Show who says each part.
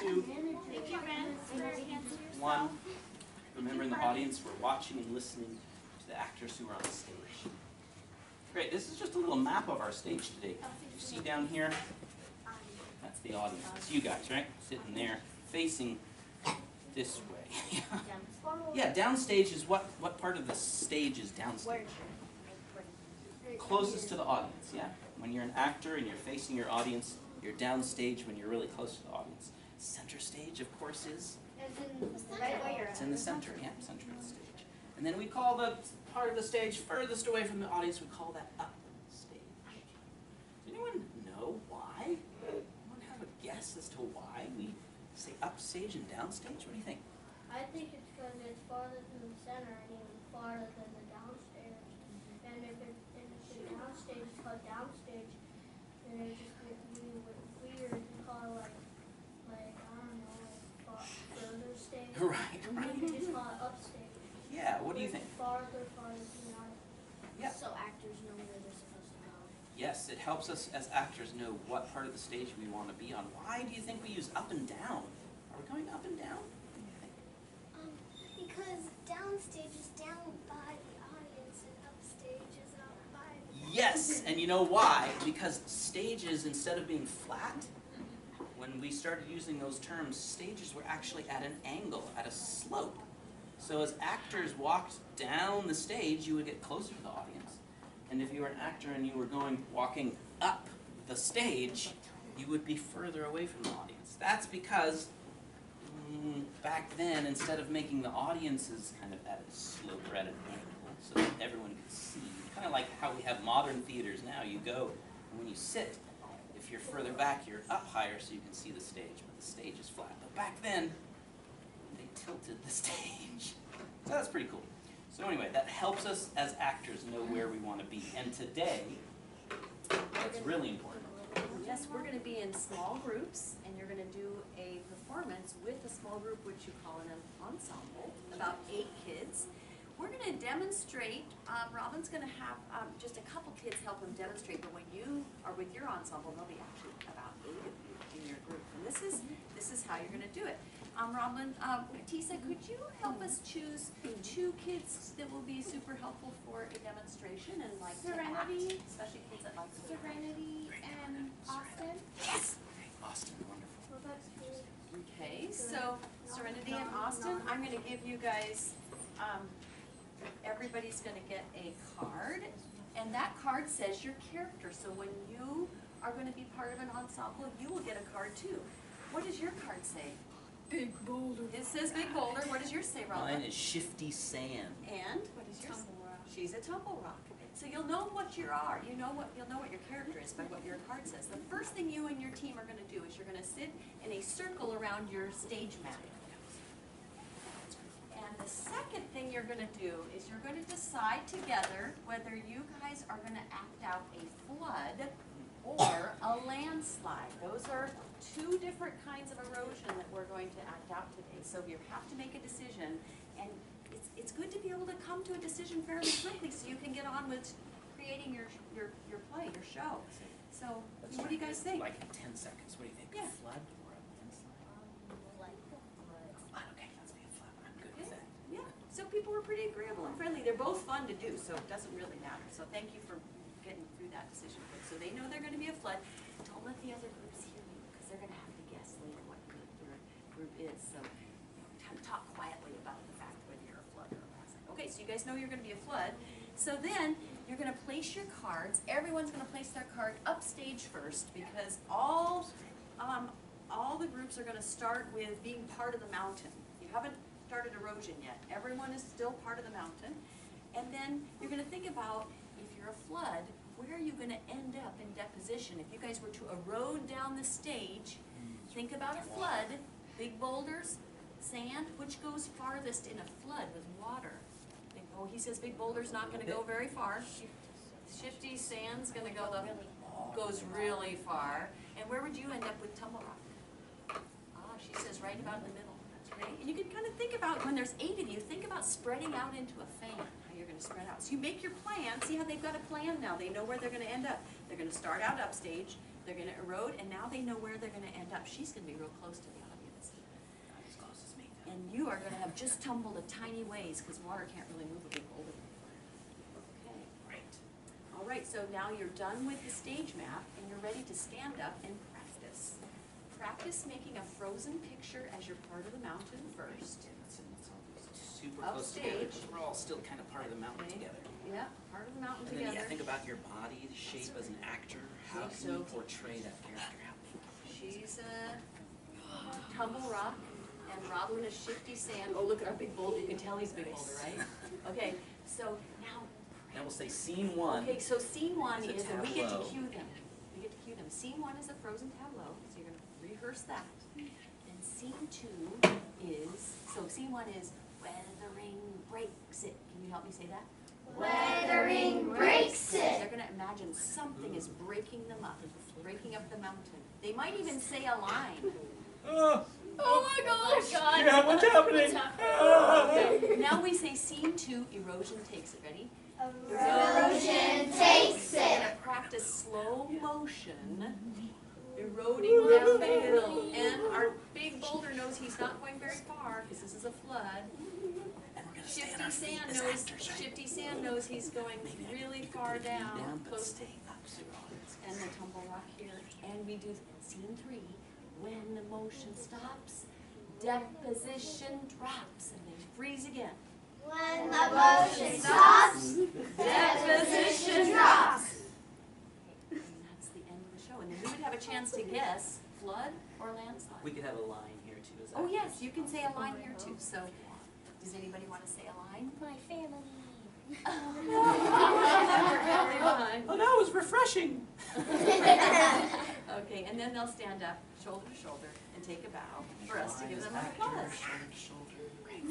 Speaker 1: 2, 1. Remember, in the audience, we're watching and listening to the actors who are on stage. Great, this is just a little map of our stage today. You see down here? That's the audience. It's you guys, right? Sitting there, facing this way. Yeah, downstage is what part of the stage is downstage? Closest to the audience, yeah. When you're an actor and you're facing your audience, you're downstage when you're really close to the audience. Center stage, of course, is? It's in the center, yeah, center of the stage. And then we call the part of the stage furthest away from the audience, we call that upstage. Does anyone know why? Anyone have a guess as to why we say upstage and downstage? What do you think?
Speaker 2: I think it's because it's farther from the center and even farther than the downstairs. And if the downstage is called downstage, then it just get really weird to call it like I don't know, like further stage.
Speaker 1: Right.
Speaker 2: You just call it upstage.
Speaker 1: Yeah, what do you think?
Speaker 2: Farther from the audience.
Speaker 1: Yeah.
Speaker 2: So actors know where they're supposed to go.
Speaker 1: Yes, it helps us as actors know what part of the stage we want to be on. Why do you think we use up and down? Are we going up and down? What do you think?
Speaker 3: Because downstage is down by the audience and upstage is up by the...
Speaker 1: Yes, and you know why? Because stages, instead of being flat, when we started using those terms, stages were actually at an angle, at a slope. So as actors walked down the stage, you would get closer to the audience. And if you were an actor and you were walking up the stage, you would be further away from the audience. That's because back then, instead of making the audiences kind of at a slope or at an angle so that everyone could see, kind of like how we have modern theaters now, you go, and when you sit, if you're further back, you're up higher so you can see the stage, but the stage is flat. But back then, they tilted the stage. So that's pretty cool. So anyway, that helps us as actors know where we want to be. And today, that's really important.
Speaker 4: Yes, we're going to be in small groups, and you're going to do a performance with a small group, which you call an ensemble, about 8 kids. We're going to demonstrate. Robin's going to have just a couple kids help him demonstrate, but when you are with your ensemble, there'll be actually about 8 of you in your group, and this is how you're going to do it. Robin, Tisa, could you help us choose 2 kids that will be super helpful for a demonstration and like
Speaker 3: Serenity.
Speaker 4: to act, especially kids that like to
Speaker 3: Serenity and Austin.
Speaker 1: Yes! Austin, wonderful.
Speaker 2: Well, that's good.
Speaker 4: Okay, so Serenity and Austin, I'm going to give you guys, everybody's going to get a card, and that card says your character. So when you are going to be part of an ensemble, you will get a card too. What does your card say?
Speaker 5: Big boulder.
Speaker 4: It says Big Boulder. What does yours say, Robin?
Speaker 1: Mine is Shifty Sand.
Speaker 4: And what is yours?
Speaker 5: Tumble rock.
Speaker 4: She's a tumble rock. So you'll know what you are. You'll know what your character is by what your card says. The first thing you and your team are going to do is you're going to sit in a circle around your stage map. And the second thing you're going to do is you're going to decide together whether you guys are going to act out a flood or a landslide. Those are 2 different kinds of erosion that we're going to act out today. So you have to make a decision, and it's good to be able to come to a decision fairly quickly so you can get on with creating your play, your show. So what do you guys think?
Speaker 1: Like in 10 seconds. What do you think?
Speaker 4: Yeah.
Speaker 1: A flood or a landslide? Flood. Okay, let's be a flood. I'm good with that.
Speaker 4: Yeah. So people were pretty agreeable and friendly. They're both fun to do, so it doesn't really matter. So thank you for getting through that decision quick. So they know they're going to be a flood. Don't let the other groups hear you, because they're going to have to guess later what your group is. So talk quietly about the fact whether you're a flood or a landslide. Okay, so you guys know you're going to be a flood. So then you're going to place your cards. Everyone's going to place their card upstage first, because all the groups are going to start with being part of the mountain. You haven't started erosion yet. Everyone is still part of the mountain. And then you're going to think about, if you're a flood, where are you going to end up in deposition? If you guys were to erode down the stage, think about a flood, big boulders, sand, which goes farthest in a flood with water? Oh, he says big boulder's not going to go very far. Shifty sand's going to goes really far. And where would you end up with tumble rock? Ah, she says right about in the middle. That's great. And you can kind of think about, when there's 8 of you, think about spreading out into a fan, how you're going to spread out. So you make your plan. See how they've got a plan now. They know where they're going to end up. They're going to start out upstage. They're going to erode, and now they know where they're going to end up. She's going to be real close to the audience. And you are gonna have just tumbled a tiny ways, because water can't really move a big boulder. Okay.
Speaker 1: Right.
Speaker 4: All right, so now you're done with the stage map, and you're ready to stand up and practice. Practice making a frozen picture as you're part of the mountain first.
Speaker 1: Super close together.
Speaker 4: Upstage.
Speaker 1: We're all still kind of part of the mountain
Speaker 4: Okay.
Speaker 1: together.
Speaker 4: Yeah, part of the mountain
Speaker 1: And then
Speaker 4: together.
Speaker 1: yeah, think about your body, the shape as an actor. How
Speaker 4: Okay,
Speaker 1: can you
Speaker 4: so-
Speaker 1: portray that character? How
Speaker 4: She's a tumble rock, and Robin is shifty sand. Oh, look at our big boulder. You can tell he's a big boulder, right? Okay, so now.
Speaker 1: Now we'll say scene one.
Speaker 4: Okay, so scene one
Speaker 1: Is a
Speaker 4: is, and we get to
Speaker 1: tableau.
Speaker 4: cue them. We get to cue them. Scene one is a frozen tableau, so you're gonna rehearse that. And scene two is, so scene one is weathering breaks it. Can you help me say that?
Speaker 3: Weathering breaks it.
Speaker 4: They're gonna imagine something is breaking them up, breaking up the mountain. They might even say a line.
Speaker 1: Oh,
Speaker 4: Oh my gosh!
Speaker 1: yeah, what's happening?
Speaker 4: Okay, now we say scene two, erosion takes it. Ready?
Speaker 3: Erosion takes
Speaker 4: We're
Speaker 3: it.
Speaker 4: gonna practice slow motion, eroding down the hill. And our big boulder knows he's not going very far, because this is a flood.
Speaker 1: And we're gonna stay on
Speaker 4: Shifty
Speaker 1: our feet
Speaker 4: Sand
Speaker 1: as
Speaker 4: knows,
Speaker 1: actors, right?
Speaker 4: Shifty Sand knows he's going really far down,
Speaker 1: but
Speaker 4: close to,
Speaker 1: stay up.
Speaker 4: and the tumble rock here. And we do scene three, when the motion stops, deposition drops, and they freeze again.
Speaker 3: When the motion stops,
Speaker 4: Deposition drops. And that's the end of the show. And then we would have a chance to guess flood or landslide.
Speaker 1: We could have a line here too. As
Speaker 4: Oh
Speaker 1: actors.
Speaker 4: yes, you can say a line here too. So, does anybody want to say a line?
Speaker 3: my family.
Speaker 1: Oh, that was refreshing.
Speaker 4: Okay, and then they'll stand up shoulder to shoulder and take a bow for us to give them an applause.
Speaker 1: Shoulder to shoulder. Great.